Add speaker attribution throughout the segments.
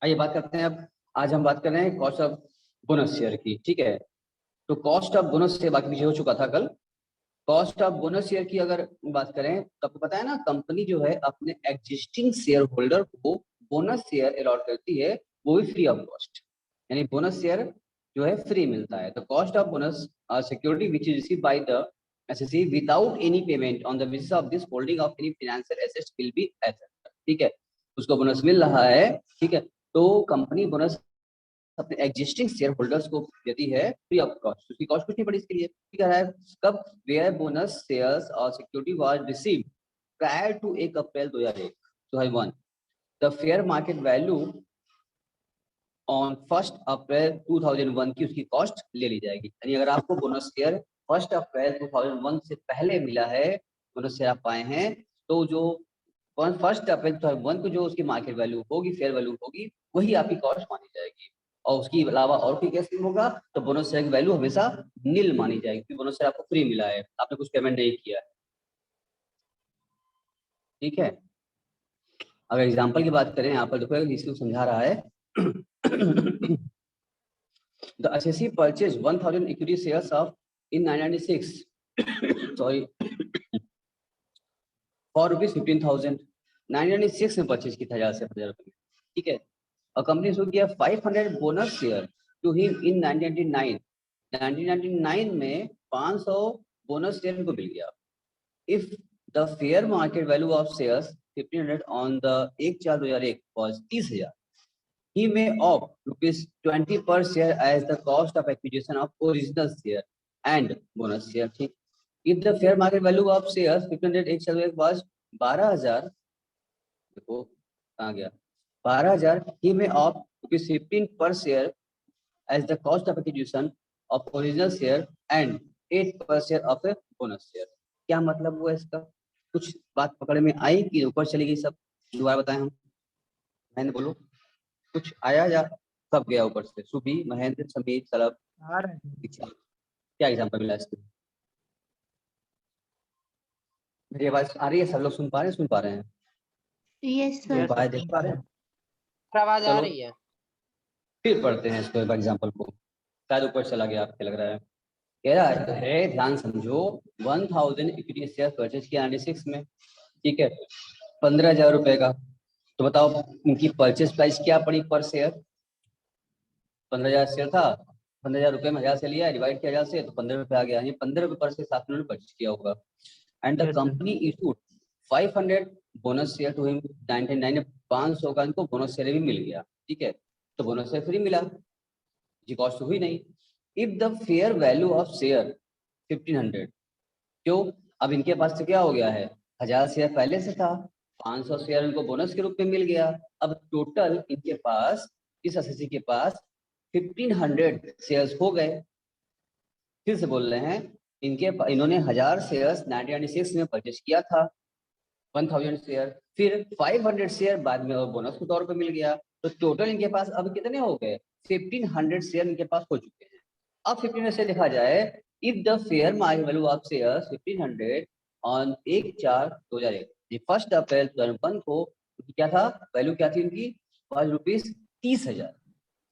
Speaker 1: आइए बात करते हैं अब। आज हम बात कर रहे हैं कॉस्ट ऑफ बोनस शेयर की। ठीक है, तो कॉस्ट ऑफ बोनस से बाकी पीछे हो चुका था कल। कॉस्ट ऑफ बोनस शेयर की अगर बात करें तो आपको पता है ना, कंपनी जो है अपने एग्जिस्टिंग शेयर होल्डर को बोनस शेयर अलॉट करती है, वो भी फ्री ऑफ कॉस्ट, यानी बोनस शेयर जो है फ्री मिलता है। तो cost of bonus security which is received by the assessee without any payment on the basis of this holding of any financial assets will be asset. ठीक है, उसको bonus मिल रहा है। ठीक है, तो कंपनी बोनस अपने एग्जिस्टिंग शेयर होल्डर्स को देती है फ्री ऑफ कॉस्ट, उसकी कॉस्ट कुछ नहीं पड़ी इसके लिए। ठीक है, कब वेयर बोनस शेयर्स और security was received prior to 1 April 2001 the fair market value on 1 April 2001 की उसकी कॉस्ट ले ली जाएगी। यानी अगर आपको बोनस शेयर 1 अप्रैल 2001 से पहले मिला है, बोनस शेयर आप पाए हैं, तो जो 1 अप्रैल 2001 को जो उसकी मार्केट वैल्यू होगी, फेयर वैल्यू होगी, वही आपकी कॉस्ट मानी जाएगी। और उसके अलावा और कोई केस नहीं होगा तो बोनस शेयर की वैल्यू हमेशा नील मानी जाएगी, क्योंकि बोनस शेयर आपको फ्री मिला है, आपने कुछ पेमेंट नहीं किया है। ठीक है, अगर एग्जांपल की बात करें, यहाँ पर देखो इसको समझा रहा है। The SSC purchased 1000 equity shares of in 1996 sorry for rupees 15,000 1996 में परचेज की था 1000 से 5000 रुपए। ठीक है, और कंपनी ने किया 500 bonus share to him in 1999 1999 में 500 बोनस शेयर को मिल गया। If the fair market value of shares 1500 on the 1/4/2001 was 30,000, he may opt ₹20 per share as the cost of acquisition of original share and bonus share. ठीक, if the fair market value of shares 1500 1/4 was 12,000, देखो कहाँ गया 12,000, he may opt ₹15 per share as the cost of acquisition of original share and 8 per share of a bonus share। क्या मतलब हुआ इसका? कुछ बात पकड़ में आई कि ऊपर चली गई सब? दोबारा बताएं हम, मैंने बोलो कुछ आया या सब गया ऊपर से? सुबी, महेंद्र, समीर, सलभ, क्या एग्जाम्पल मिला इसमें? मेरी आवाज आ रही है? सब लोग सुन पा रहे हैं? सुन पा रहे हैं?
Speaker 2: यस सर,
Speaker 1: देख पा रहे हैं?
Speaker 3: आवाज आ रही है।
Speaker 1: फिर पढ़ते हैं इसको एग्जाम्पल को, शायद ऊपर चला गया आपको लग रहा है। कह रहा है ध्यान समझो, 1000 इक्विटी शेयर परचेज किया 96 में। ठीक है, 15,000 रुपए का। तो बताओ उनकी परचेज प्राइस क्या पड़ी पर शेयर? 15,000 शेयर था, 15,000 रुपए में 1000 से लिया, डिवाइड किया 1000 से, तो 15 रुपए आ गया। यानी 15 रुपए पर शेयर साथ में परचेज किया होगा। And the company issued 500 bonus share to him 99 500 का इनको बोनस शेयर भी मिल गया। ठीक है, तो बोनस शेयर फ्री मिला, जी कॉस्ट हुई नहीं। If the fair value of share 1500, क्यों? अब इनके पास तो क्या हो गया है, 1000 शेयर पहले से था, 500 शेयर इनको बोनस के रूप में मिल गया। अब टोटल इनके पास, इस एसएससी के पास 1500 शेयर्स हो गए। फिर से बोल रहे हैं, इन्होंने 1000 शेयर्स 1996 में परचेज किया था, 1000 शेयर, फिर 500 शेयर बाद में और बोनस के तौर पर मिल गया। तो टोटल इनके पास अब कितने हो गए? 1500 शेयर इनके पास हो चुके हैं। अब 1500 से देखा जाए, if the fair market value of shares 1500 on 1/4/2001, 1 April 2001 को क्या था, वैल्यू क्या थी उनकी? ₹30,000।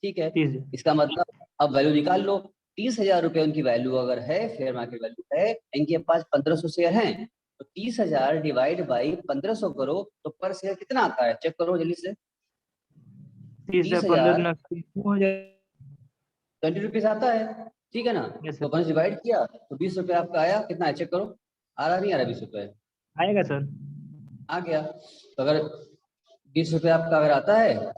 Speaker 1: ठीक है, इसका मतलब अब वैल्यू निकाल लो। 30,000 रुपए उनकी वैल्यू अगर है, फेयर मार्केट वैल्यू है, इनके पास 1500 शेयर हैं, तो 30,000 डिवाइड बाई 1500 करो तो पर शेयर कितना आता है? चेक करो जल्दी से। 30,000 20 रुपीज आता है। ठीक है ना? तो 15 डिवाइड किया तो 20 रुपए आपका आया। कितना है चेक करो, आ रहा नहीं आ रहा? 20 रुपए
Speaker 4: आएगा सर,
Speaker 1: आ गया। तो अगर 20 रुपए आपका अगर आता है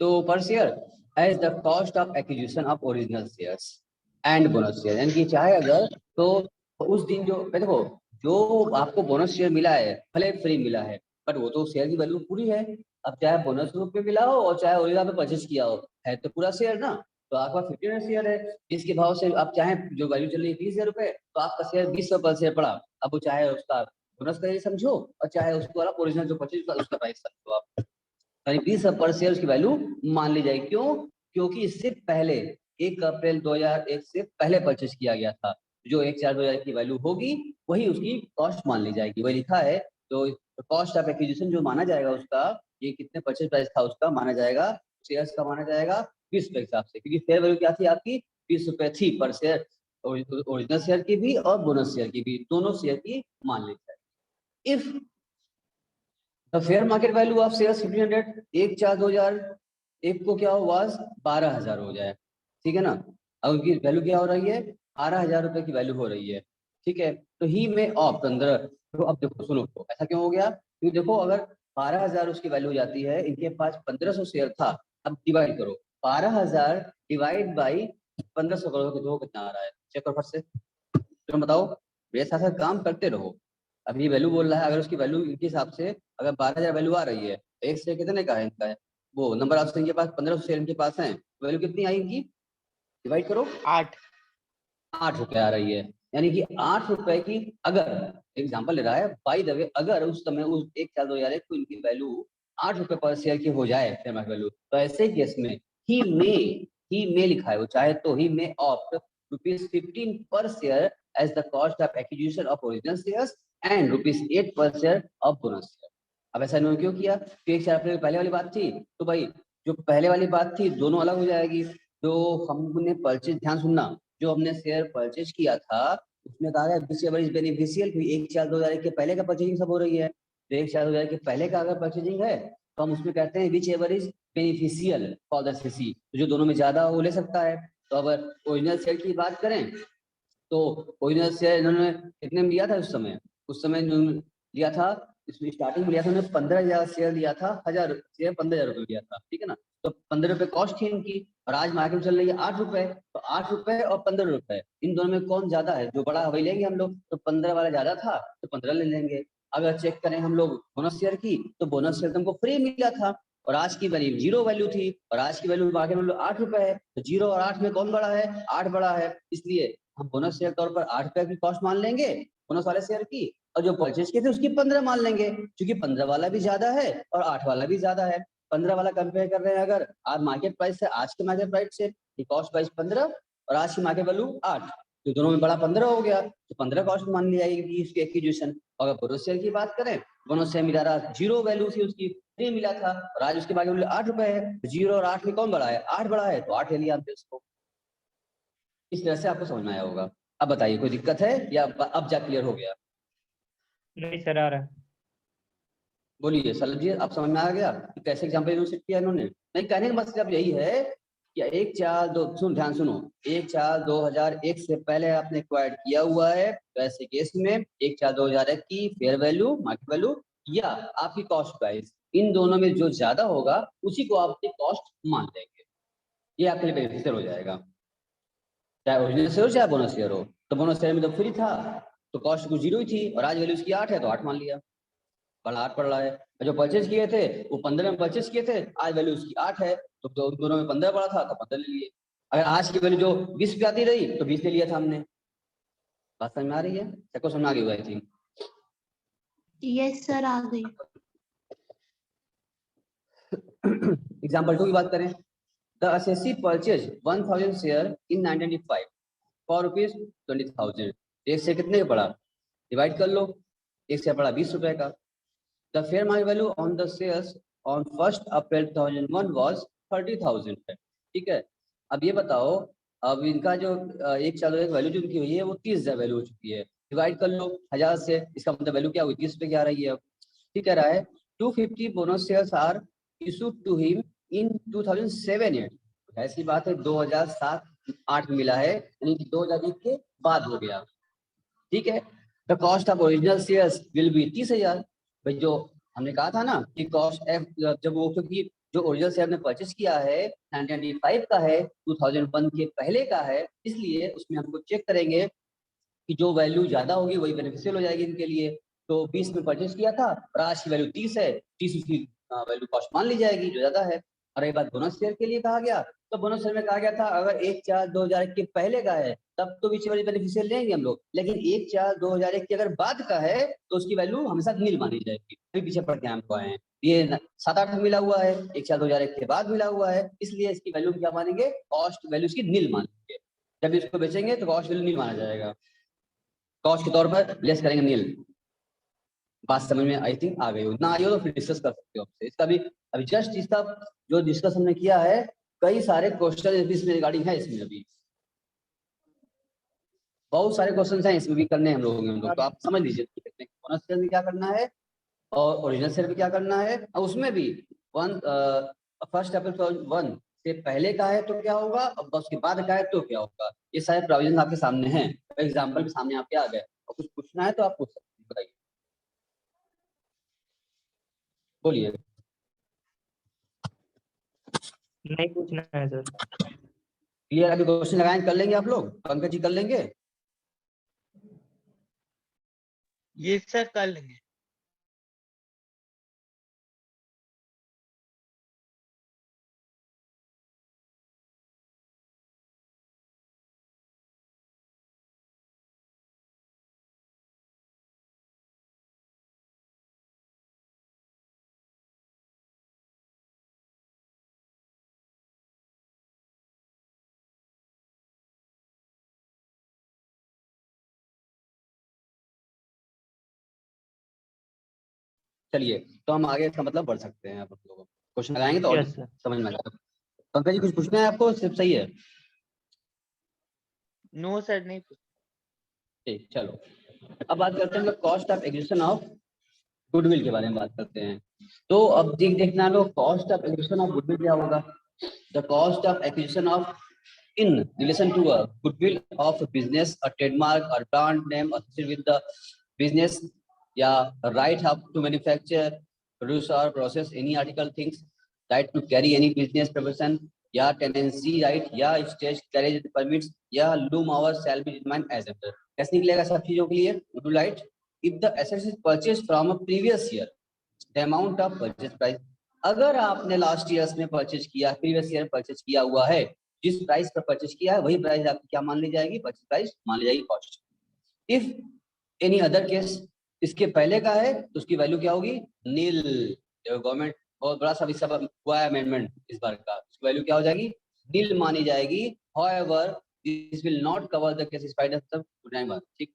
Speaker 1: तो per share as the cost of acquisition of original shares and bonus share, यानी कि चाहे अगर तो उस दिन जो देखो, जो आपको बोनस शेयर मिला है भले फ्री मिला है, बट वो तो शेयर की वैल्यू पूरी है। अब चाहे बोनस रूप में मिला हो और चाहे ओरिजिनल में परचेज किया हो, है तो पूरा शेयर ना। तो आपका 15 शेयर है, जिसके भाव से आप चाहे जो वैल्यू चल रही है 30,000 रुपए, तो आपका शेयर 20 पर शेयर पड़ा। अब वो चाहे उसका बोनस का समझो और चाहे उसको वाला ओरिजिनल जो परचेज उसका प्राइस समझो आप, यानी 20 पर शेयर उसकी वैल्यू मान ली जाएगी। क्यों? क्योंकि इससे पहले 1 अप्रैल 2001 से पहले परचेज किया गया था। जो 1/4/2001 की वैल्यू होगी वही उसकी कॉस्ट मान ली जाएगी, वही लिखा है। तो तो कॉस्ट ऑफ एक्विजिशन जो माना जाएगा उसका, ये कितने परचेज प्राइस था उसका माना जाएगा, शेयर्स का माना जाएगा 20 रुपए के हिसाब से, क्योंकि फेयर वैल्यू क्या थी आपकी 20 रुपए थी पर शेयर, ओरिजिनल शेयर की भी और बोनस शेयर की भी, दोनों शेयर की मान ली जाए। If the fair market value of share 1500, 1/4/2000, एक को क्या हुआ 12,000 हो जाए, ठीक है ना, अब उनकी वैल्यू क्या हो रही है 12,000 रुपए की वैल्यू हो रही है, ठीक है। तो ही में ऑप्ट अंदर, तो अब देखो सुनो, तो ऐसा क्यों हो गया, क्योंकि देखो अगर 12,000 उसकी वैल्यू हो जाती है, इनके पास 1500 शेयर था, अब डिवाइड करो 12,000 डिवाइड बाई 1500 करो तो देखो कितना आ रहा है, चेक करो फट से, तुम बताओ, मेरे साथ साथ काम करते रहो। अब ये वैल्यू बोल रहा है, अगर उसकी वैल्यू इनके हिसाब से अगर 12,000 वैल्यू आ रही है, तो एक शेयर कितने का है इनका है, वो नंबर ऑफ शेयर इनके पास 1500 शेयर इनके पास है, वैल्यू कितनी आई इनकी, डिवाइड करो 8 रुपए आ रही है, यानी कि 8 रुपए की, अगर एग्जांपल ले रहा है बाय द वे, अगर उस समय उस 1/4/2001 को इनकी वैल्यू 8 रुपए पर शेयर की हो जाए फेयर मार्केट वैल्यू, तो ऐसे केस में ही में लिखा है, वो चाहे तो ही में opt ₹15 per share as the cost of acquisition of original shares and ₹8 per share of bonus share. अब ऐसा इन्होंने क्यों किया, तो एक शेयर अपने पहले वाली बात थी, तो भाई जो पहले वाली बात थी दोनों अलग हो जाएगी, जो हमने परचेज, ध्यान सुनना, जो हमने शेयर परचेज किया था उसमें कहा गया विच एवर इज बेनिफिशियल, 1/4/2001 के पहले का परचेजिंग सब हो रही है, तो 1/4/2001 के पहले का अगर परचेजिंग है तो हम उसमें कहते हैं which ever is beneficial for the CC, तो जो दोनों में ज्यादा वो ले सकता है। तो अगर ओरिजिनल शेयर की बात करें तो ओरिजिनल शेयर इन्होंने कितने में लिया था उस समय इन्होंने लिया था, इसमें स्टार्टिंग में लिया था उन्होंने 15,000 शेयर लिया था, 1000 शेयर 15,000 रुपये लिया था, ठीक है ना, तो 15 रुपए कॉस्ट थी इनकी, और आज मार्केट में चल रही है 8 रुपए, तो 8 रुपए और 15 रुपए इन दोनों में कौन ज्यादा है, जो बड़ा वही लेंगे हम लोग, तो 15 वाला ज्यादा था तो 15 ले लेंगे। अगर चेक करें हम लोग बोनस शेयर की, तो बोनस शेयर हमको फ्री मिला था और आज की वैल्यू 0 वैल्यू थी, और आज की वैल्यू मार्केट में 8 रुपए है, तो 0 और 8 में कौन बड़ा है, 8 बड़ा है, इसलिए हम बोनस शेयर तौर पर 8 रुपए की कॉस्ट मान लेंगे बोनस वाले शेयर की, और जो परचेज किए थे उसकी 15 मान लेंगे, क्योंकि 15 वाला भी ज्यादा है और 8 वाला भी ज्यादा है। 15 वाला कंपेयर कर रहे हैं अगर आज मार्केट प्राइस से, आज के मार्केट प्राइस से, कॉस्ट प्राइस 15 और आज की मार्केट वैल्यू 8, तो दोनों में बड़ा 15 हो गया, तो 15 कॉस्ट मान ली जाएगी इसकी एक्विजिशन। अगर बोनस शेयर की बात करें, बोनस शेयर मिला रहा 0 वैल्यू थी उसकी, फ्री मिला था, और आज उसके मार्केट वैल्यू 8 रुपए है, 0 और 8 में कौन बड़ा है, 8 बड़ा है, तो 8 ले लिया हमने उसको। इस तरह से आपको समझ में आया होगा। अब बताइए कोई दिक्कत है या अब जा क्लियर हो गया?
Speaker 4: नहीं सर आ रहा है।
Speaker 1: बोलिए सलम जी, आप समझ में आ गया कि कैसे एग्जाम्पल यूज किया इन्होंने? नहीं, कहने का मतलब यही है कि 1/4/2, सुन ध्यान सुनो, 1/4/2001 से पहले आपने एक्वायर्ड किया हुआ है, तो ऐसे केस में 1/4/2001 की फेयर वैल्यू, मार्केट वैल्यू या आपकी कॉस्ट प्राइस, इन दोनों में जो ज्यादा होगा उसी को आप अपनी कॉस्ट मान लेंगे, ये आपके लिए बेनिफिशियल हो जाएगा, चाहे ओरिजिनल शेयर हो चाहे बोनस शेयर हो। तो बोनस शेयर में तो फ्री था तो कॉस्ट कुछ 0 ही थी, और आज वैल्यू उसकी 8 है तो 8 मान लिया, बड़ा 8 पड़ रहा है। जो परचेज किए थे वो 15 में परचेज किए थे, आज वैल्यू उसकी 8 है, तो दोनों में 15 पड़ा था तो 15 ले लिए। अगर आज की वैल्यू जो 20 पे आती रही तो 20 ले लिया था हमने। बात समझ में आ रही है? सबको समझ आ गई आई थिंक?
Speaker 2: यस सर आ गई।
Speaker 1: एग्जाम्पल 2 की बात करें, the assessee purchase 1000 share in 1995 for ₹20,000। एक शेयर कितने का पड़ा, डिवाइड कर लो, एक शेयर पड़ा 20 रुपए का। The fair market value on the shares on 1st April 2001 was 30,000 है, ठीक है। अब ये बताओ, अब इनका जो 1/4/2001 वैल्यू जो इनकी हुई है वो 30,000 वैल्यू हो चुकी है, डिवाइड कर लो 1000 से, इसका मतलब वैल्यू क्या हुई 30 रुपए की आ रही है। ठीक कह रहा है 250 bonus shares are issued to him in 2007-8, ऐसी बात है 2007-8 में मिला है, यानी कि 2001 के बाद हो गया, ठीक है। The cost of original shares will be 30,000। भाई जो हमने कहा था ना कि कॉस्ट एफ, जब वो, क्योंकि जो ओरिजिनल शेयर ने परचेज किया है 1995 का है, 2001 के पहले का है, इसलिए उसमें हमको चेक करेंगे कि जो वैल्यू ज्यादा होगी वही बेनिफिशियल हो जाएगी इनके लिए। तो 20 में परचेज किया था और आज की वैल्यू 30 है, 30 उसकी वैल्यू कॉस्ट मान ली जाएगी जो ज्यादा है। और एक बात बोनस शेयर के लिए कहा गया, तो बोनस शेयर में कहा गया था अगर 1/4/2001 के पहले का है तब तो बीच वाली बेनिफिशियल लेंगे हम लोग, लेकिन 1/4/2001 के अगर बाद का है तो उसकी वैल्यू हमेशा नील मानी जाएगी। अभी पीछे पड़ के हमको आए हैं, ये 7-8 मिला हुआ है, 1/4/2001 के बाद मिला हुआ है, इसलिए इसकी वैल्यू क्या मानेंगे, कॉस्ट वैल्यू इसकी नील मानेंगे। जब इसको बेचेंगे तो कॉस्ट वैल्यू नील माना जाएगा, कॉस्ट के तौर पर लेस करेंगे नील। बात समझ में आई थिंक आ गई हो, ना आई हो तो फिर डिस्कस कर सकते हो आपसे इसका भी। अभी जस्ट इसका जो डिस्कस हमने किया है, कई सारे क्वेश्चन इसमें रिगार्डिंग है, इसमें अभी बहुत सारे क्वेश्चन हैं इसमें भी करने हैं हम लोग तो आप समझ लीजिए बोनस शेयर में क्या करना है और ओरिजिनल शेयर में क्या करना है, और उसमें भी फर्स्ट अप्रैल 2001 से पहले का है तो क्या होगा और उसके बाद का है तो क्या होगा, ये सारे प्रोविजन आपके सामने हैं, एग्जाम्पल भी सामने आपके आ गए, और कुछ पूछना है तो आप पूछ सकते हैं, बताइए बोलिए।
Speaker 4: नहीं पूछना है सर।
Speaker 1: क्लियर, अभी क्वेश्चन लगाए कर लेंगे आप लोग, पंकज जी कर लेंगे।
Speaker 5: ये सर कर लेंगे।
Speaker 1: चलिए तो हम आगे इसका मतलब बढ़ सकते हैं, आप लोग क्वेश्चन लगाएंगे तो और
Speaker 4: यस सर।
Speaker 1: समझ में आएगा। पंकज जी कुछ पूछना है आपको, सिर्फ सही है?
Speaker 5: नो सर नहीं।
Speaker 1: ठीक, चलो अब बात करते हैं cost of acquisition of goodwill के बारे में बात करते हैं। तो अब देखना low cost of acquisition of goodwill क्या होगा। The cost of acquisition of in relation to a goodwill of a business, a trademark or brand name associated with the business, yeah, right up to manufacture, produce or process any article, things, right to carry any business profession, yeah, tenancy right, yeah, stage carriage permits, yeah, loom hours shall be determined as under। कैसे निकलेगा सब चीजों के लिए? Would you like if the asset is purchased from a previous year, the amount of purchase price, अगर आपने last years में purchase किया, प्रीवियस ईयर परचेज किया हुआ है, जिस प्राइस पर परचेज किया है वही प्राइस आपकी क्या मान ली जाएगी? परचेज प्राइस मान ली जाएगी cost. If any other case, इसके पहले का है तो उसकी वैल्यू क्या होगी? नील। गवर्नमेंट बहुत बड़ा सा विषय हुआ है अमेंडमेंट इस बार का, उसकी वैल्यू क्या हो जाएगी? नील मानी जाएगी। However this will not cover the case स्पाइडर सब, ठीक।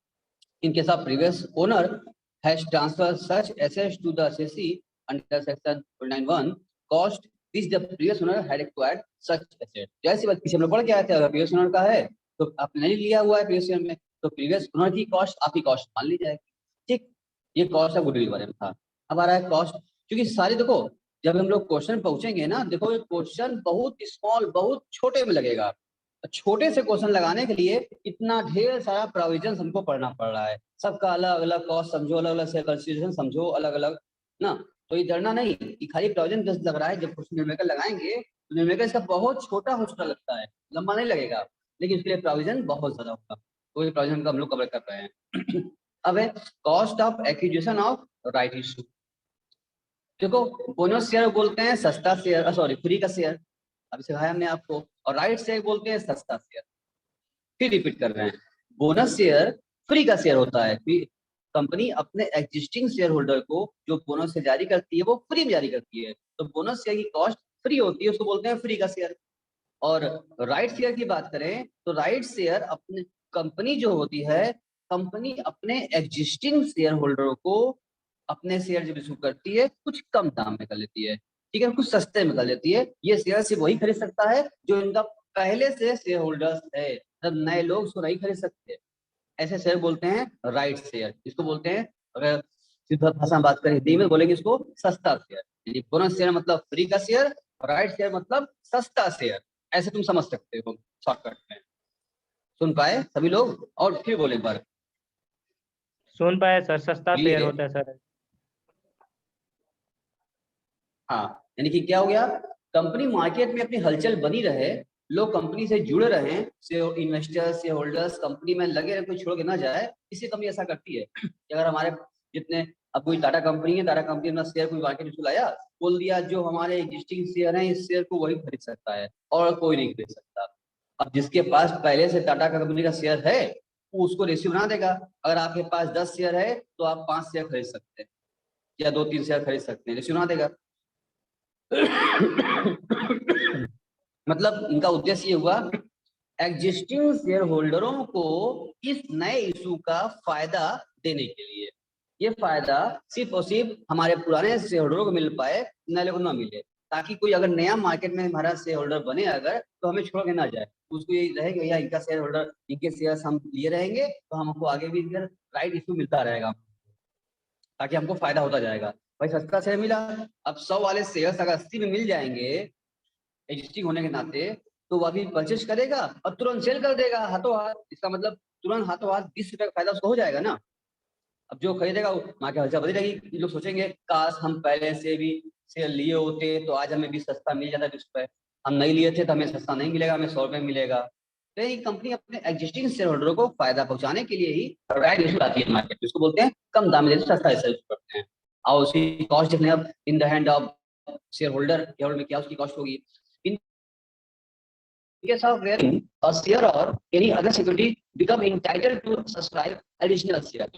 Speaker 1: In case of previous owner has transfer such assets to the assessee under section 291 cost which the previous owner had acquired such asset। जैसी बात पीछे हम लोग पढ़ के आए थे, अगर प्रीवियस ओनर का है तो आपने नहीं लिया हुआ है प्रीवियस ईयर में, तो प्रीवियस ओनर की कॉस्ट आपकी कॉस्ट मान ली जाएगी, ठीक। ये कॉस्ट ऑफ गुडविल के बारे में था। अब आ रहा है कॉस्ट, क्योंकि सारे देखो जब हम लोग क्वेश्चन पहुंचेंगे ना, देखो ये क्वेश्चन बहुत स्मॉल, बहुत छोटे में लगेगा। छोटे से क्वेश्चन लगाने के लिए इतना ढेर सारा प्रोविजन हमको पढ़ना पड़ रहा है, सबका अलग अलग कॉस्ट समझो, अलग अलग कंसीडरेशन समझो, अलग अलग ना। तो ये डरना नहीं कि खाली प्रोविजन जस्ट लग रहा है, जब क्वेश्चन न्यूमेरिकल लगाएंगे तो न्यूमेरिकल इसका बहुत छोटा हो छोटा लगता है, लंबा नहीं लगेगा, लेकिन उसके लिए प्रोविजन बहुत ज्यादा होगा, तो ये प्रोविजन का हम लोग कवर कर रहे हैं। अब है cost of acquisition of right issue. देखो बोनस शेयर बोलते हैं सस्ता शेयर, सॉरी फ्री का शेयर, अभी सिखाया हमने आपको, और राइट शेयर बोलते हैं सस्ता शेयर। फिर रिपीट कर रहे हैं, बोनस शेयर फ्री का शेयर होता है, कंपनी अपने एग्जिस्टिंग शेयर होल्डर को जो बोनस से जारी करती है वो फ्री में जारी करती है, तो बोनस शेयर की कॉस्ट फ्री होती है, उसको बोलते हैं फ्री का शेयर। और राइट शेयर की बात करें तो राइट शेयर अपने कंपनी जो होती है, कंपनी अपने एग्जिस्टिंग शेयर होल्डरों को अपने शेयर जब इशू करती है कुछ कम दाम में कर लेती है, ठीक है, कुछ सस्ते में कर लेती है। ये शेयर सिर्फ वही खरीद सकता है जो इनका पहले से शेयर होल्डर्स है, तब नए लोग उसको नहीं खरीद सकते। ऐसे शेयर बोलते हैं राइट शेयर, इसको बोलते हैं, अगर सीधा भाषा में बात करें हिंदी में बोलेंगे इसको सस्ता शेयर। यानी बोनस शेयर मतलब फ्री का शेयर और राइट शेयर मतलब सस्ता शेयर, ऐसे तुम समझ सकते हो शॉर्टकट में। सुन पाए सभी लोग? और फिर बोले एक बार।
Speaker 4: सुन पाए सर, सस्ता शेयर होता है सर।
Speaker 1: हाँ, यानी कि क्या हो गया, कंपनी मार्केट में अपनी हलचल बनी रहे, लोग कंपनी से जुड़े रहे, इन्वेस्टर्स शेयर होल्डर्स कंपनी में लगे रहे, कोई छोड़ के ना जाए, इसी कंपनी ऐसा करती है कि अगर हमारे जितने, अब कोई टाटा कंपनी है, टाटा कंपनी अपना शेयर कोई मार्केट में लाया, बोल दिया जो हमारे एग्जिस्टिंग शेयर हैं इस शेयर को वही खरीद सकता है और कोई नहीं खरीद सकता। अब जिसके पास पहले से टाटा कंपनी का शेयर है वो उसको रेशियो बना देगा, अगर आपके पास 10 शेयर है तो आप 5 शेयर खरीद सकते हैं या 2-3 शेयर खरीद सकते हैं, रेशियो बना देगा। मतलब इनका उद्देश्य ये हुआ एग्जिस्टिंग शेयर होल्डरों को इस नए इशू का फायदा देने के लिए, ये फायदा सिर्फ और सिर्फ हमारे पुराने शेयर होल्डरों को मिल पाए, नए लोगों को ना मिले, ताकि कोई अगर नया मार्केट में हमारा शेयर होल्डर बने अगर, तो हमें छोड़ के ना जाए, उसको ये रहे कि भैया इनका शेयर होल्डर, इनके शेयर हम लिए रहेंगे तो हमको आगे भी राइट इशू मिलता रहेगा, ताकि हमको फायदा होता जाएगा। भाई सस्ता शेयर मिला, अब 100 वाले शेयर अगर 80 में मिल जाएंगे एग्जिस्टिंग होने के नाते, तो वह भी परचेज करेगा और तुरंत सेल कर देगा हाथों हाथ। इसका मतलब तुरंत हाथों हाथ 20 रुपए का फायदा उसको हो जाएगा ना। अब जो खरीदेगा वो माँ के हल्चा बदी रहेगी, लोग सोचेंगे काश हम पहले से भी शेयर लिए होते तो आज हमें भी सस्ता मिल जाता 20 रुपए, हम नहीं लिए थे तो हमें सस्ता नहीं मिलेगा, हमें 100 रुपए मिलेगा। तो ये कंपनी अपने एग्जिस्टिंग शेयर होल्डरों को फायदा पहुंचाने के लिए ही राइट इशू आती है मार्केट, जिसको बोलते हैं कम दाम में देते सस्ता सेल करते हैं। और उसकी कॉस्ट देखने अब in the hand of share holder में क्या उसकी कॉस्ट होगी। In case of where a share or any other security become entitled to subscribe additional share.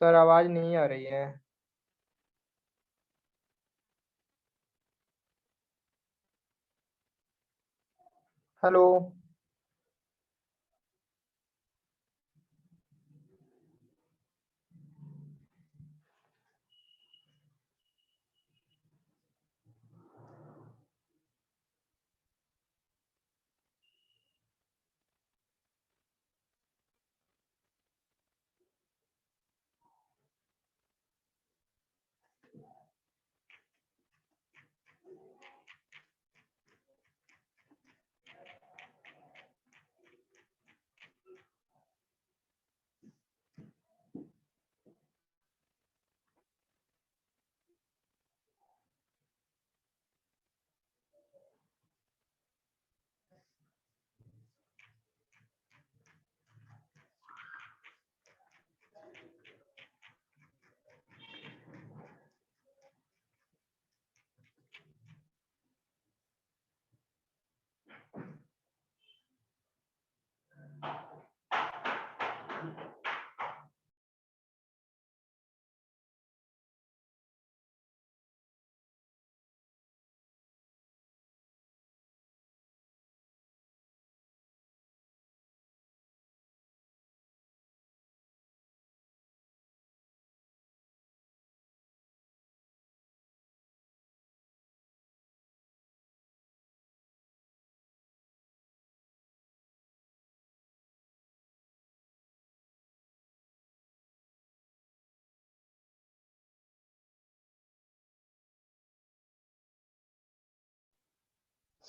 Speaker 4: Sir आवाज नहीं आ रही है। हेलो।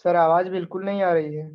Speaker 4: सर आवाज बिल्कुल नहीं आ रही है।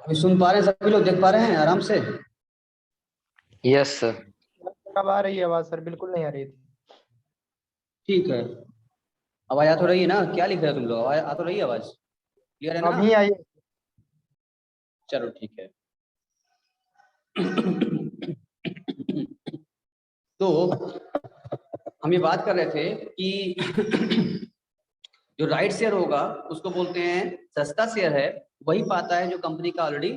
Speaker 1: अभी सुन पा रहे हैं सभी लोग, देख पा रहे हैं आराम से?
Speaker 3: Yes sir.
Speaker 4: अब आ रही है आवाज सर, बिल्कुल नहीं आ रही थी।
Speaker 1: ठीक है, आवाज आ तो रही है ना? क्या लिख रहे हो तुम लोग? आवाज आ तो रही है? आवाज क्लियर है ना?
Speaker 4: अभी आई।
Speaker 1: चलो ठीक है। तो हम ये बात कर रहे थे कि जो राइट शेयर होगा उसको बोलते हैं सस्ता शेयर है, वही पाता है जो कंपनी का ऑलरेडी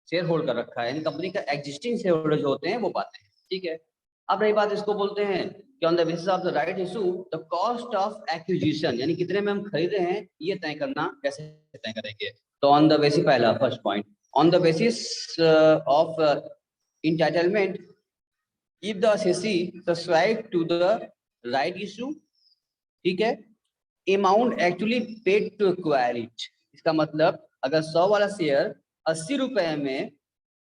Speaker 1: शेयर होल्ड कर रखा है, यानी कंपनी का एग्जिस्टिंग शेयर होल्डर जो होते हैं वो पाते हैं। ठीक है, अब रही बात, इसको बोलते हैं कि on the basis of the right issue the cost of acquisition, यानी कितने में हम खरीदे हैं ये तय करना, कैसे तय करेंगे। तो ऑन द बेसिस, पहला first point, on the basis of entitlement if the assessee subscribe to the right issue, ठीक है, amount actually paid to acquire it, इसका मतलब अगर 100 वाला शेयर 80 रुपए में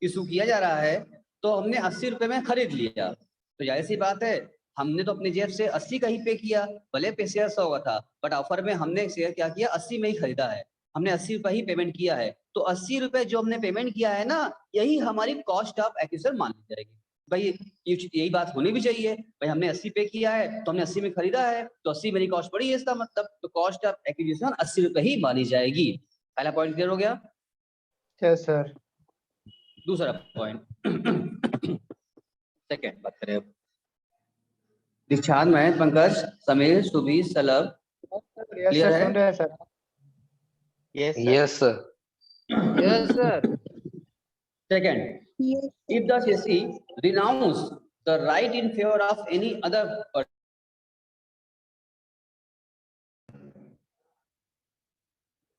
Speaker 1: इशू किया जा रहा है तो हमने 80 रुपए में खरीद लिया, तो जाहिर सी बात है हमने तो अपनी जेब से 80 का ही पे किया, भले पे शेयर 100 का था बट ऑफर में हमने शेयर क्या किया, 80 में ही खरीदा है, हमने 80 रुपए ही पेमेंट किया है, तो 80 रुपए जो हमने पेमेंट किया है ना, यही हमारी कॉस्ट ऑफ एक्विजिशन मान ली जाएगी। भाई यही बात होनी भी चाहिए, भाई हमने 80 पे किया है तो हमने 80 में खरीदा है तो 80 मेरी कॉस्ट पड़ी है, इसका मतलब तो कॉस्ट ऑफ एक्विजिशन 80 रुपए ही मानी जाएगी। पहला पॉइंट क्लियर हो गया?
Speaker 4: Yes sir.
Speaker 1: दूसरा पॉइंट सेकंड बात करें अब। दीक्षांत, महेश, पंकज, समीर, सुबी, सलभ,
Speaker 4: यस
Speaker 1: Clear
Speaker 4: सर,
Speaker 1: है?
Speaker 4: सुन रहे हैं sir.
Speaker 5: Yes sir.
Speaker 3: Yes sir.
Speaker 1: Yes sir. Second,
Speaker 2: Yes.
Speaker 1: if the assessee renounce the right in favor of any other person,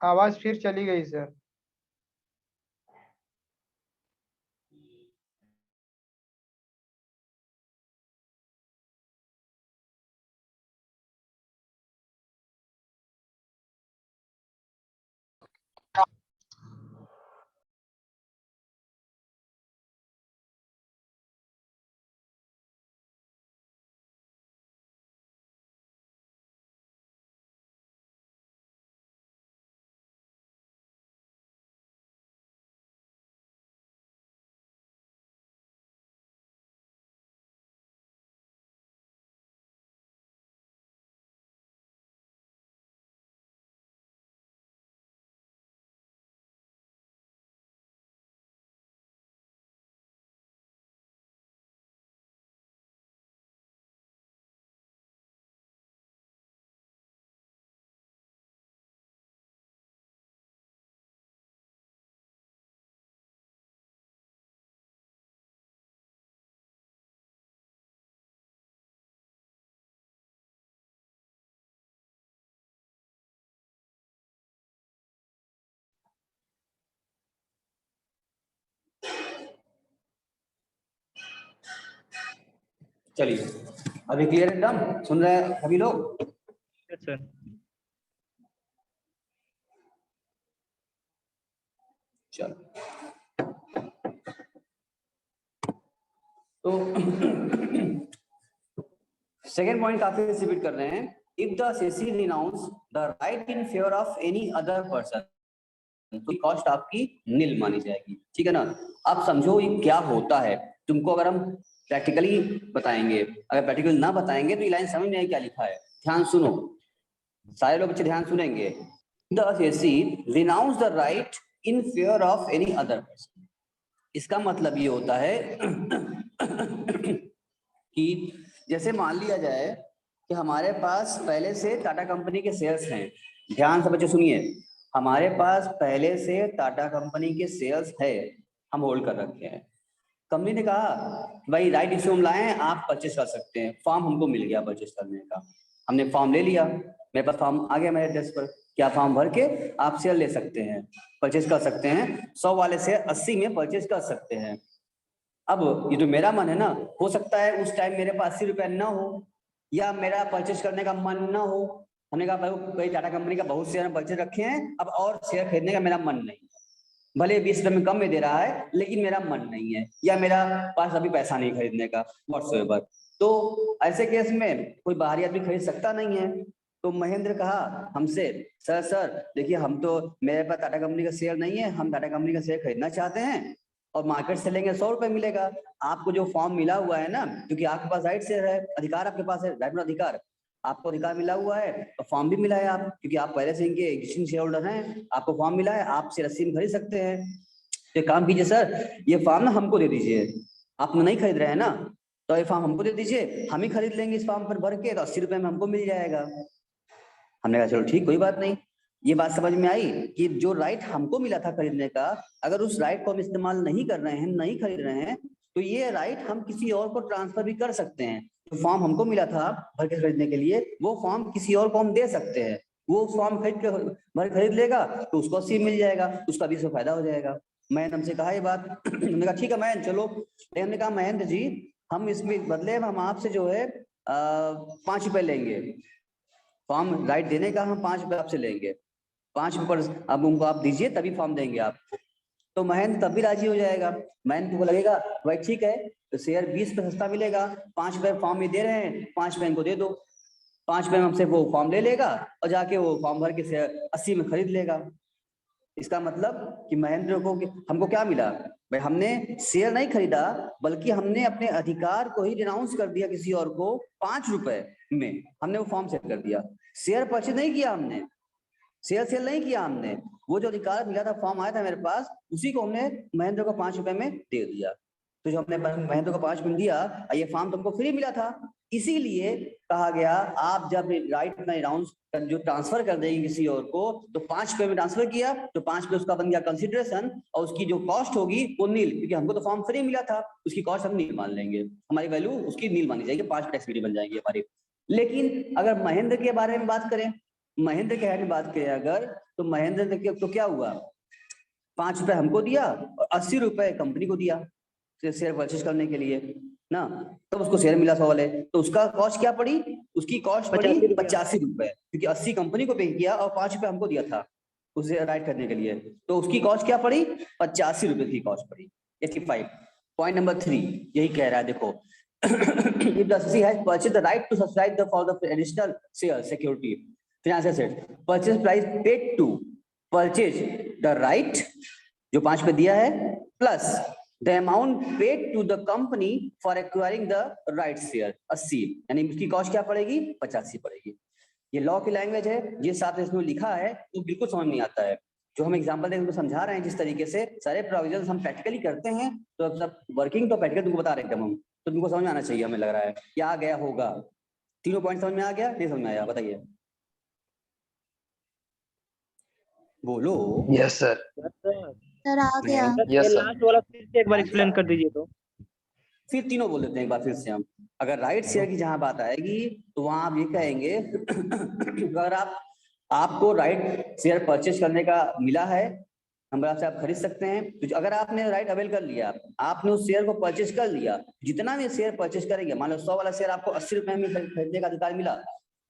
Speaker 4: आवाज फिर चली गई सर।
Speaker 1: चलिए अभी क्लियर है, एकदम सुन रहे हैं सभी लोग?
Speaker 4: Yes sir.
Speaker 1: चलो तो सेकेंड पॉइंट काफी रिपीट कर रहे हैं, if the assessee renounce the right in favor of any other person, तो कॉस्ट आपकी नील मानी जाएगी, ठीक है ना। अब समझो ये क्या होता है, तुमको अगर हम प्रैक्टिकली बताएंगे, अगर प्रैक्टिकली ना बताएंगे तो ये लाइन समझ में नहीं क्या लिखा है। ध्यान सुनो, सारे लोग बच्चे ध्यान सुनेंगे। The assessee renounce the right in favor of any other person, इसका मतलब ये होता है कि जैसे मान लिया जाए कि हमारे पास पहले से टाटा कंपनी के शेयर्स हैं, ध्यान से बच्चे सुनिए, हमारे पास पहले से टाटा कंपनी के शेयर्स है, हम होल्ड कर रखे हैं। कंपनी ने कहा भाई राइट इश्यू हम लाए हैं, आप परचेस कर सकते हैं, फॉर्म हमको मिल गया परचेस करने का, हमने फॉर्म ले लिया, मेरे पास फॉर्म आ गया मेरे एड्रेस पर, क्या फॉर्म भर के आप शेयर ले सकते हैं, परचेस कर सकते हैं, 100 वाले शेयर 80 में परचेस कर सकते हैं। अब ये तो मेरा मन है ना, हो सकता है उस टाइम मेरे पास 80 रुपया ना हो या मेरा परचेस करने का मन ना हो, हमने कहा भाई टाटा कंपनी का बहुत शेयर परचेस रखे हैं, अब और शेयर खरीदने का मेरा मन नहीं है, भले 20 रुपए में कम में दे रहा है लेकिन मेरा मन नहीं है, या मेरा पास अभी पैसा नहीं खरीदने का व्हाटसोएवर, तो ऐसे केस में कोई बाहरी आदमी खरीद सकता नहीं है। तो महेंद्र कहा हमसे, सर देखिए हम तो, मेरे पास टाटा कंपनी का शेयर नहीं है, हम टाटा कंपनी का शेयर खरीदना चाहते हैं और मार्केट से लेंगे 100 रुपए मिलेगा, आपको जो फॉर्म मिला हुआ है ना, क्योंकि आपके पास राइट शेयर है, अधिकार आपके पास है, राइट अधिकार, आपको अधिकार मिला हुआ है तो फॉर्म भी मिला है आप, क्योंकि आप पहले से इनके एग्जिस्टिंग शेयर होल्डर हैं, आपको फॉर्म मिला है, आप शेयर 80 में खरीद सकते हैं। तो काम कीजिए सर, ये फॉर्म ना हमको दे दीजिए, आप नहीं खरीद रहे हैं ना, तो ये फॉर्म हमको दे दीजिए, हम ही खरीद लेंगे इस फॉर्म पर भर के, तो 80 रुपए में हमको मिल जाएगा। हमने कहा चलो ठीक, कोई बात नहीं। ये बात समझ में आई कि जो राइट हमको मिला था खरीदने का, अगर उस राइट को हम इस्तेमाल नहीं कर रहे हैं, नहीं खरीद रहे हैं, तो ये राइट हम किसी और को ट्रांसफर भी कर सकते हैं। जो फॉर्म हमको मिला था भर के खरीदने के लिए, वो फॉर्म किसी और को हम दे सकते हैं। वो फॉर्म खरीद लेगा तो उसको 80 मिल जाएगा, उसका 20 फायदा हो जाएगा। महेंद्र हमसे कहा ये बात, हमने कहा ठीक है महेंद्र चलो। हमने कहा महेंद्र जी हम इसमें बदले हम आपसे जो है 5 रुपए लेंगे, फॉर्म राइट देने का हम 5 रुपए आपसे लेंगे, 5 रुपए पर अब उनको आप दीजिए तभी फॉर्म देंगे आपको। तो महेंद्र तब भी राजी हो जाएगा। महेंद्र को लगेगा भाई ठीक है तो शेयर 20 पे सस्ता मिलेगा, 5 रुपए फॉर्म में दे रहे हैं, 5 रुपए इनको दे दो। 5 रुपए में हमसे वो फॉर्म ले लेगा और जाके वो फॉर्म भर के शेयर 80 में खरीद लेगा। इसका मतलब कि महेंद्र को हमको क्या मिला भाई, हमने शेयर नहीं खरीदा बल्कि हमने अपने अधिकार को ही डिनाउंस कर दिया किसी और को 5 रुपए में, हमने वो फॉर्म सेट कर दिया। शेयर परचेज नहीं किया हमने, शेयर सेल नहीं किया हमने, वो जो अधिकार मिला था फॉर्म आया था मेरे पास उसी को हमने महेंद्र को 5 रुपए में दे दिया। तो जो हमने महेंद्र को 5 रुपए में दिया ये फॉर्म तुमको फ्री मिला था, इसीलिए कहा गया आप जब राइट में अनाउंस जो ट्रांसफर कर देंगे किसी और को तो 5 रुपए में ट्रांसफर किया तो 5 रुपए उसका बन गया कंसिडरेशन और उसकी जो कॉस्ट होगी वो नील, क्योंकि हमको तो फॉर्म फ्री मिला था उसकी कॉस्ट हम नील मान लेंगे, हमारी वैल्यू उसकी नील मानी जाएगी, 5 टैक्स फ्री बन जाएगी हमारी। लेकिन अगर महेंद्र के बारे में बात करें, महेंद्र के में बात करें अगर तो महेंद्र ने तो क्या हुआ 5 रुपए हमको दिया और 80 रुपए कंपनी को दिया शेयर परचेज करने के लिए ना, तब उसको शेयर मिला 100 वाले, तो उसका कॉस्ट क्या पड़ी, उसकी कॉस्ट पड़ी 85 रुपए, क्योंकि 80 कंपनी को पे किया और 5 रुपए हमको दिया था उसे राइट करने के लिए, तो उसकी कॉस्ट क्या पड़ी 85 रुपए की कॉस्ट पड़ी। 85 पॉइंट नंबर 3 यही कह रहा है देखो if the CC has purchased the right to subscribe for the additional share security financial asset purchase price paid to purchase the right जो 5 पे दिया है plus the amount paid to the company for acquiring the right share 80, यानी उसकी cost क्या पड़ेगी 85 पड़ेगी। ये लॉ की लैंग्वेज है, जिस हिसाब से इसमें लिखा है तो बिल्कुल समझ नहीं आता है। जो हम एग्जांपल देकर समझा रहे हैं जिस तरीके से सारे प्रोविजंस हम प्रैक्टिकली करते हैं तो अब सब वर्किंग तो प्रैक्टिकल तुमको बता रहे हैं हम, तो तुमको समझ में आना चाहिए, हमें लग रहा है क्या आ गया होगा। तीनों पॉइंट समझ में आ गया नहीं समझ में आया बताइए, बोलो।
Speaker 3: Yes sir.
Speaker 2: सर आ गया।
Speaker 3: Yes sir.
Speaker 4: लास्ट वाला फिर से एक बार एक्सप्लेन कर दीजिए तो।
Speaker 1: फिर तीनों बोल देते हैं एक बार फिर से हम। अगर राइट शेयर की जहां बात आएगी तो वहां आप ये कहेंगे अगर आपको राइट शेयर परचेज करने का मिला है हमारे से आप खरीद सकते हैं, तो अगर आपने राइट अवेल कर लिया, आपने उस शेयर को परचेज कर लिया, जितना भी शेयर परचेज करेंगे, मान लो 100 वाला शेयर आपको 80 रुपए में खरीदने का अधिकार मिला,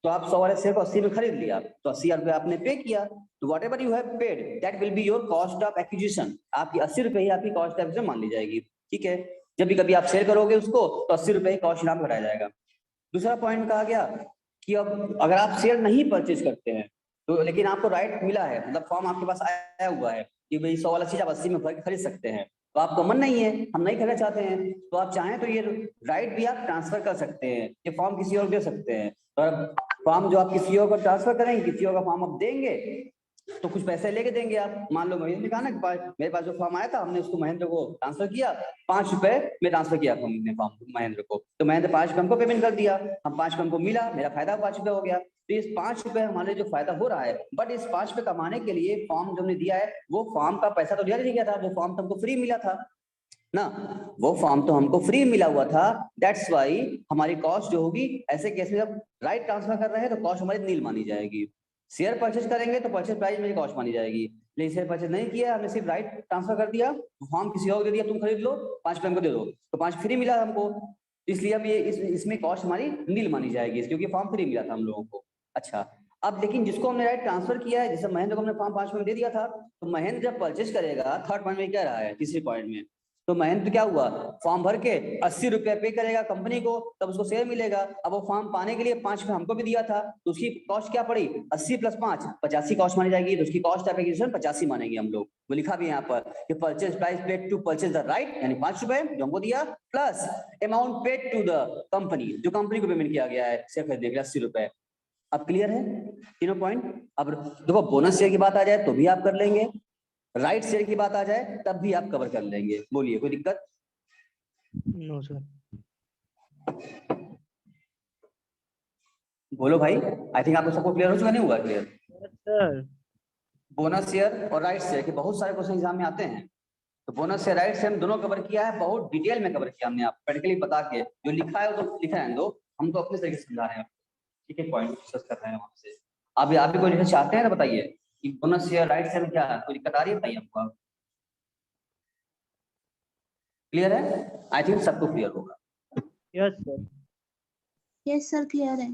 Speaker 1: तो आप 100 वाले शेयर को 80 में खरीद लिया तो 80 रुपए आपने पे किया, तो what ever you have paid that will be your cost of acquisition, आपकी 80 रुपए ही आपकी कॉस्ट ऑफ एक्विजिशन मान ली जाएगी। ठीक है, जब भी कभी आप सेल करोगे उसको तो 80 रुपए ही कॉस्ट नाम घटाया जाएगा। दूसरा पॉइंट कहा गया कि अब अगर आप शेयर नहीं परचेज करते हैं तो लेकिन आपको राइट मिला है, मतलब फॉर्म आपके पास आया हुआ है कि भाई 100 वाला चीज आप 80 में खरीद सकते हैं, तो आपका मन नहीं है, हम नहीं खरीदना चाहते हैं, तो आप चाहें तो ये राइट भी आप ट्रांसफर कर सकते हैं, ये फॉर्म किसी और दे सकते हैं। और फॉर्म जो आप किसी और को ट्रांसफर करेंगे, किसी और का फॉर्म आप देंगे तो कुछ पैसे लेके देंगे आप। मान लो महेंद्र ने कहा ना मेरे पास जो फॉर्म आया था हमने उसको महेंद्र को ट्रांसफर किया, 5 रुपए में ट्रांसफर किया हमने फॉर्म महेंद्र को, तो महेंद्र 5 रुपए हमको पेमेंट कर दिया, हम 5 रुपए हमको मिला, मेरा फायदा 5 रुपए हो गया। तो इस 5 रुपए हमारे जो फायदा हो रहा है, बट इस 5 रुपए कमाने के लिए फॉर्म जो हमने दिया है वो फॉर्म का पैसा तो दिया नहीं गया था, वो फॉर्म तो हमको फ्री मिला था ना, वो फॉर्म तो हमको फ्री मिला हुआ था। दैट्स वाई हमारी कॉस्ट जो होगी ऐसे केस में जब राइट ट्रांसफर कर रहे हैं तो कॉस्ट हमारी नील मानी जाएगी। शेयर परचेज करेंगे तो परचेज प्राइस में कॉस्ट मानी जाएगी, लेकिन शेयर परचेज नहीं किया, हमने सिर्फ राइट ट्रांसफर कर दिया, फॉर्म किसी और को दे दिया, तुम खरीद लो 5 रुपए हमको दे दो, तो 5 फ्री मिला हमको, इसलिए अब ये इसमें कॉस्ट हमारी नील मानी जाएगी क्योंकि फॉर्म फ्री मिला था हम लोगों को। अच्छा, अब लेकिन जिसको हमने राइट ट्रांसफर किया है, जैसे महेंद्र को हमने फॉर्म 5 में दे दिया था, तो महेंद्र जब परचेज करेगा, थर्ड पॉइंट में क्या रहा है, तीसरे पॉइंट में, तो महेंद्र क्या हुआ फॉर्म भर के 80 रुपए पे करेगा कंपनी को, तब उसको शेयर मिलेगा। अब वो फॉर्म पाने के लिए 5 रुपए हमको भी दिया था, तो उसकी कॉस्ट क्या पड़ी 80 + 5 85 कॉस्ट मानी जाएगी, तो उसकी कॉस्ट ऑफ एक्विजिशन 85 मानेंगे हम लोग। वो लिखा भी यहाँ पर कि purchase price paid to purchase the right, यानी 5 रुपए जो हमको दिया, plus amount paid to the company, जो कंपनी को पेमेंट किया गया है शेयर खरीदने के लिए 80 रुपए। अब क्लियर है तीनों पॉइंट। अब देखो बोनस शेयर की बात आ जाए तो भी आप कर लेंगे, राइट शेयर की बात आ जाए तब भी आप कवर कर लेंगे, बोलिए कोई दिक्कत?
Speaker 4: No sir.
Speaker 1: बोलो भाई, आई थिंक आपको सबको क्लियर हो चुका, नहीं हुआ क्लियर?
Speaker 4: सर
Speaker 1: बोनस शेयर और राइट शेयर के बहुत सारे क्वेश्चन एग्जाम में आते हैं, तो बोनस से राइट से हम दोनों कवर किया है, बहुत डिटेल में कवर किया हमने, आप प्रैक्टिकली बता के जो लिखा है वो तो लिखा है दो, हम तो अपने तरीके से समझा रहे हैं, ठीक है, पॉइंट डिस्कस कर रहे हैं आपसे। अभी आप भी कोई लिखना चाहते हैं तो बताइए कि बोनस से राइट से में क्या है, कोई दिक्कत आ रही है बताइए हमको। क्लियर है? आई थिंक सबको क्लियर होगा।
Speaker 4: Yes sir.
Speaker 2: Yes sir clear है।